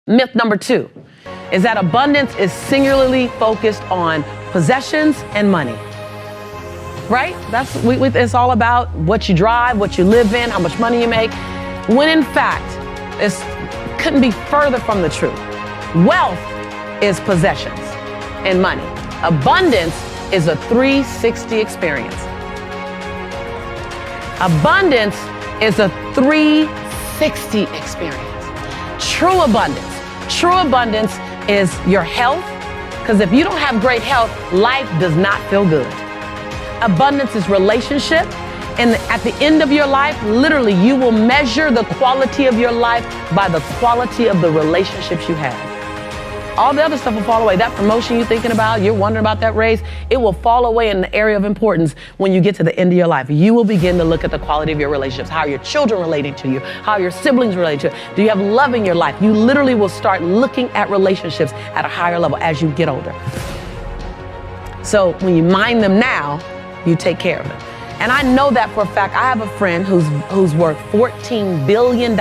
Myth number 2 is that abundance is singularly focused on possessions and money. Right? It's all about what you drive, what you live in, how much money you make. When in fact, it couldn't be further from the truth. Wealth is possessions and money. Abundance is a 360 experience. Abundance is a 360 experience. True abundance is your health, because if you don't have great health, life does not feel good. Abundance is relationship, and at the end of your life, literally, you will measure the quality of your life by the quality of the relationships you have. All the other stuff will fall away. That promotion you're thinking about, you're wondering about that raise, it will fall away in the area of importance when you get to the end of your life. You will begin to look at the quality of your relationships. How are your children relating to you? How are your siblings relating to you? Do you have love in your life? You literally will start looking at relationships at a higher level as you get older. So when you mine them now, you take care of them. And I know that for a fact. I have a friend who's worth $14 billion.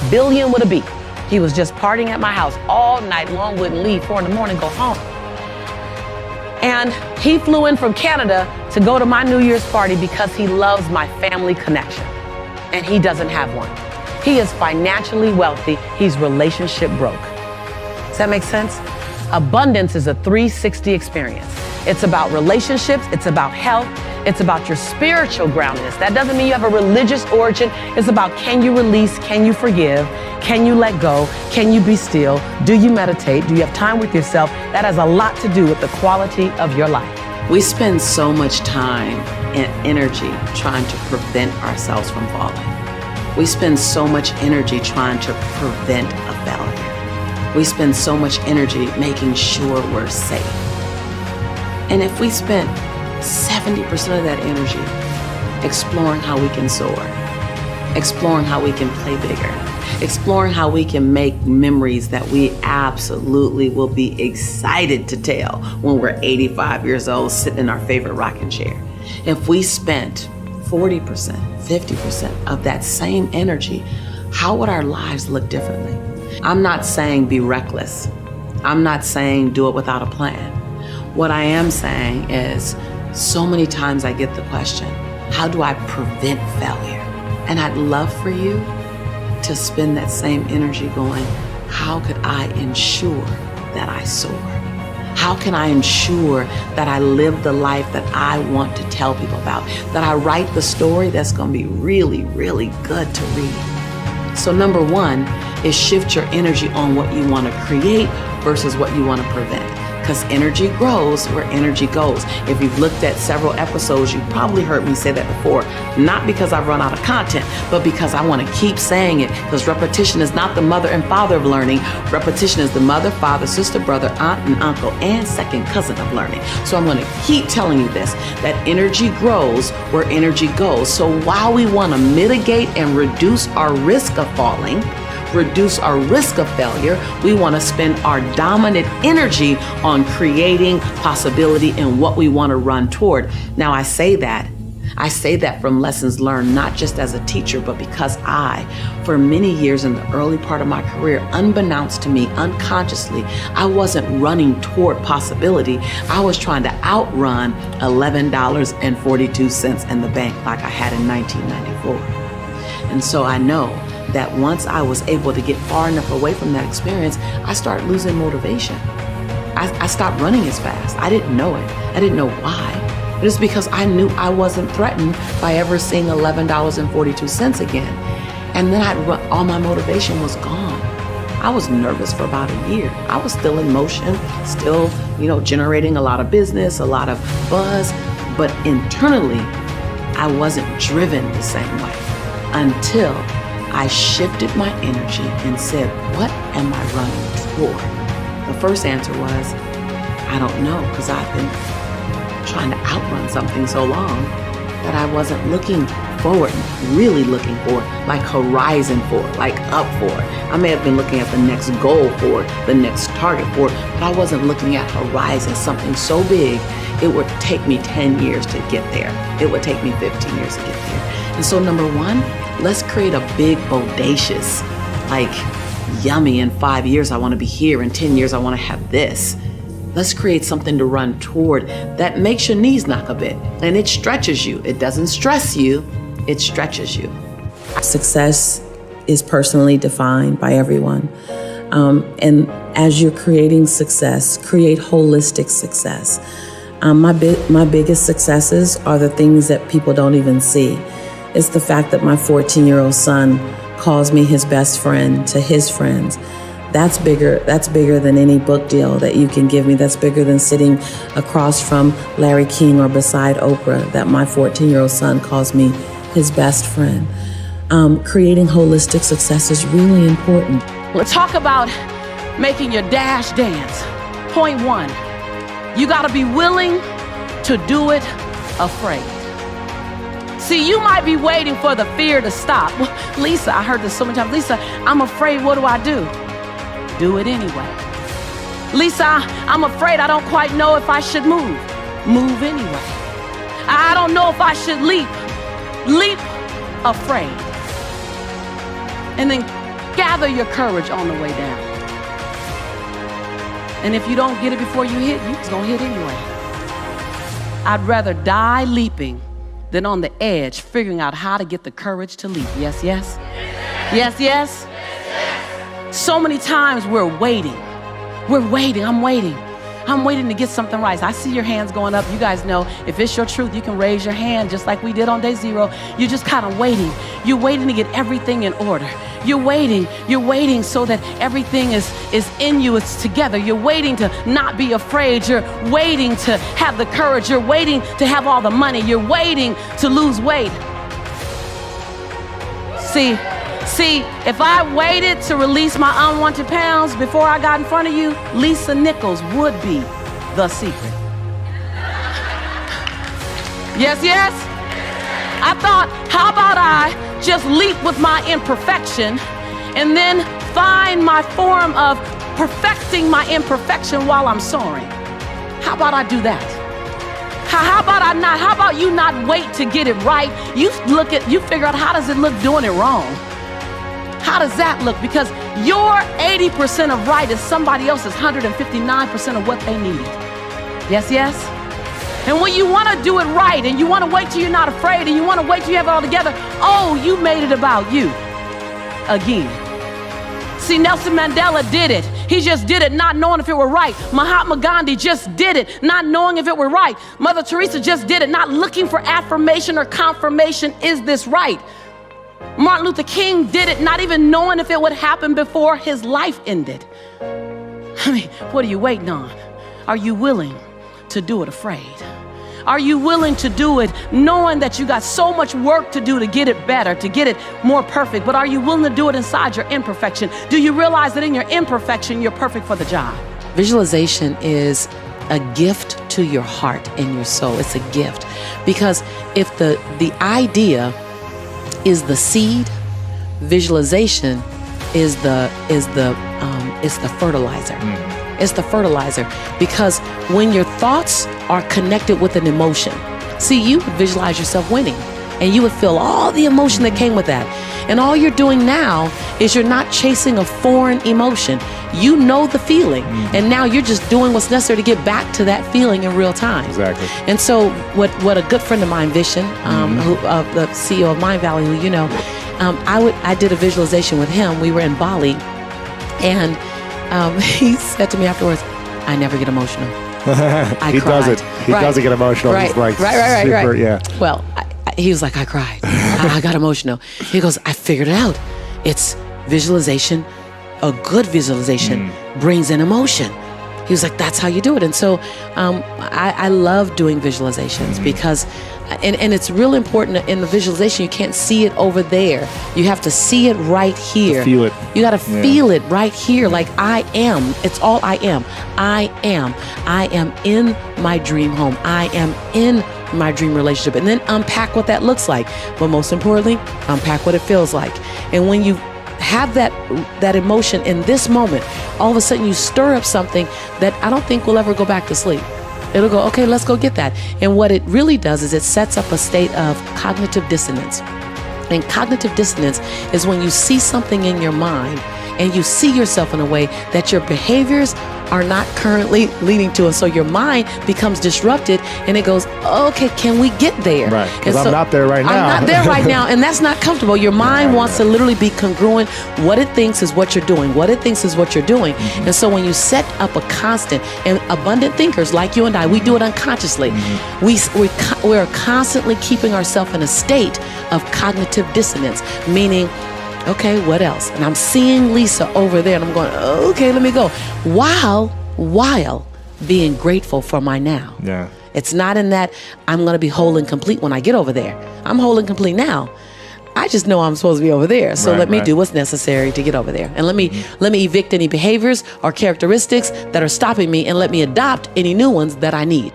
Billion with a B. He was just partying at my house all night long, wouldn't leave, 4 a.m, go home. And he flew in from Canada to go to my New Year's party because he loves my family connection. And he doesn't have one. He is financially wealthy. He's relationship broke. Does that make sense? Abundance is a 360 experience. It's about relationships. It's about health. It's about your spiritual groundedness. That doesn't mean you have a religious origin. It's about, can you release? Can you forgive? Can you let go? Can you be still? Do you meditate? Do you have time with yourself? That has a lot to do with the quality of your life. We spend so much time and energy trying to prevent ourselves from falling. We spend so much energy trying to prevent a failure. We spend so much energy making sure we're safe. And if we spent 70% of that energy exploring how we can soar, exploring how we can play bigger, exploring how we can make memories that we absolutely will be excited to tell when we're 85 years old sitting in our favorite rocking chair. If we spent 40%, 50% of that same energy, how would our lives look differently? I'm not saying be reckless. I'm not saying do it without a plan. What I am saying is, so many times I get the question, how do I prevent failure? And I'd love for you to spend that same energy going, how could I ensure that I soar? How can I ensure that I live the life that I want to tell people about? That I write the story that's going to be really, really good to read. So number 1 is shift your energy on what you want to create versus what you want to prevent. Because energy grows where energy goes. If you've looked at several episodes, you've probably heard me say that before. Not because I've run out of content, but because I want to keep saying it. Because repetition is not the mother and father of learning. Repetition is the mother, father, sister, brother, aunt, and uncle, and second cousin of learning. So I'm going to keep telling you this, that energy grows where energy goes. So while we want to mitigate and reduce our risk of falling, reduce our risk of failure, we want to spend our dominant energy on creating possibility and what we want to run toward. Now I say that from lessons learned, not just as a teacher, but because for many years in the early part of my career, unbeknownst to me, unconsciously, I wasn't running toward possibility. I was trying to outrun $11.42 in the bank like I had in 1994. And so I know that once I was able to get far enough away from that experience, I started losing motivation. I stopped running as fast. I didn't know it. I didn't know why. It was because I knew I wasn't threatened by ever seeing $11.42 again. And then all my motivation was gone. I was nervous for about a year. I was still in motion, still, generating a lot of business, a lot of buzz, but internally, I wasn't driven the same way until I shifted my energy and said, what am I running toward? The first answer was, I don't know, because I've been trying to outrun something so long that I wasn't looking forward, really looking forward, like horizon forward, like up forward. I may have been looking at the next goal forward, the next target forward, but I wasn't looking at horizon, something so big, it would take me 10 years to get there. It would take me 15 years to get there. And so number 1, let's create a big, bodacious, yummy. In 5 years, I want to be here. In 10 years, I want to have this. Let's create something to run toward that makes your knees knock a bit and it stretches you. It doesn't stress you, it stretches you. Success is personally defined by everyone. And as you're creating success, create holistic success. My biggest successes are the things that people don't even see. It's the fact that my 14-year-old son calls me his best friend to his friends. That's bigger than any book deal that you can give me. That's bigger than sitting across from Larry King or beside Oprah, that my 14-year-old son calls me his best friend. Creating holistic success is really important. Let's talk about making your dash dance. Point 1, you gotta be willing to do it afraid. See, you might be waiting for the fear to stop. Well, Lisa, I heard this so many times. Lisa, I'm afraid, what do I do? Do it anyway. Lisa, I'm afraid, I don't quite know if I should move. Move anyway. I don't know if I should leap. Leap afraid. And then gather your courage on the way down. And if you don't get it before you hit, you're just gonna hit anyway. I'd rather die leaping than on the edge figuring out how to get the courage to leap. Yes, yes? Yes, yes? So many times we're waiting. I'm waiting to get something right. I see your hands going up. You guys know if it's your truth, you can raise your hand just like we did on day 0. You're just kind of waiting. You're waiting to get everything in order. You're waiting so that everything is in you, it's together. You're waiting to not be afraid. You're waiting to have the courage. You're waiting to have all the money. You're waiting to lose weight. See, if I waited to release my unwanted pounds before I got in front of you, Lisa Nichols would be the secret. Yes, yes? I thought, how about I just leap with my imperfection and then find my form of perfecting my imperfection while I'm soaring? How about I do that? How about you not wait to get it right? You figure out how does it look doing it wrong? How does that look? Because your 80% of right is somebody else's 159% of what they needed. Yes, yes? And when you want to do it right and you want to wait till you're not afraid and you want to wait till you have it all together, oh, you made it about you again. See, Nelson Mandela did it. He just did it not knowing if it were right. Mahatma Gandhi just did it not knowing if it were right. Mother Teresa just did it not looking for affirmation or confirmation. Is this right? Martin Luther King did it not even knowing if it would happen before his life ended. I mean, what are you waiting on? Are you willing to do it afraid? Are you willing to do it knowing that you got so much work to do to get it better, to get it more perfect? But are you willing to do it inside your imperfection? Do you realize that in your imperfection, you're perfect for the job? Visualization is a gift to your heart and your soul. It's a gift. Because if the idea is the seed, visualization is the fertilizer. It's the fertilizer, because when your thoughts are connected with an emotion, see, you would visualize yourself winning and you would feel all the emotion that came with that. And all you're doing now is you're not chasing a foreign emotion. You know the feeling, and now you're just doing what's necessary to get back to that feeling in real time. Exactly. And so what a good friend of mine, Vishen, the CEO of Mind Valley, who you know, I did a visualization with him. We were in Bali, and he said to me afterwards, I never get emotional. He doesn't. He doesn't get emotional. Right. He's like Right. yeah. Well, he was like, I cried. I got emotional. He goes, I figured it out. It's visualization. A good visualization brings in emotion. He was like, that's how you do it. And so I love doing visualizations because, and it's real important in the visualization, you can't see it over there. You have to see it right here. To feel it. You got to feel it right here. Like I am. It's all I am. I am in my dream home. I am in my dream relationship. And then unpack what that looks like. But most importantly, unpack what it feels like. And when you have that emotion in this moment, all of a sudden you stir up something that I don't think will ever go back to sleep. It'll go, okay, let's go get that. And what it really does is it sets up a state of cognitive dissonance. And cognitive dissonance is when you see something in your mind and you see yourself in a way that your behaviors are not currently leading to. And so your mind becomes disrupted and it goes, okay, can we get there? Right, because I'm not there right now. I'm not there right now, and that's not comfortable. Your mind wants to literally be congruent. What it thinks is what you're doing. What it thinks is what you're doing. Mm-hmm. And so when you set up a constant, and abundant thinkers like you and I, we do it unconsciously. Mm-hmm. We're constantly keeping ourselves in a state of cognitive dissonance, meaning, okay, what else? And I'm seeing Lisa over there and I'm going, okay, let me go. While being grateful for my now. Yeah. It's not in that I'm going to be whole and complete when I get over there. I'm whole and complete now. I just know I'm supposed to be over there. So let me do what's necessary to get over there. And let me evict any behaviors or characteristics that are stopping me, and let me adopt any new ones that I need.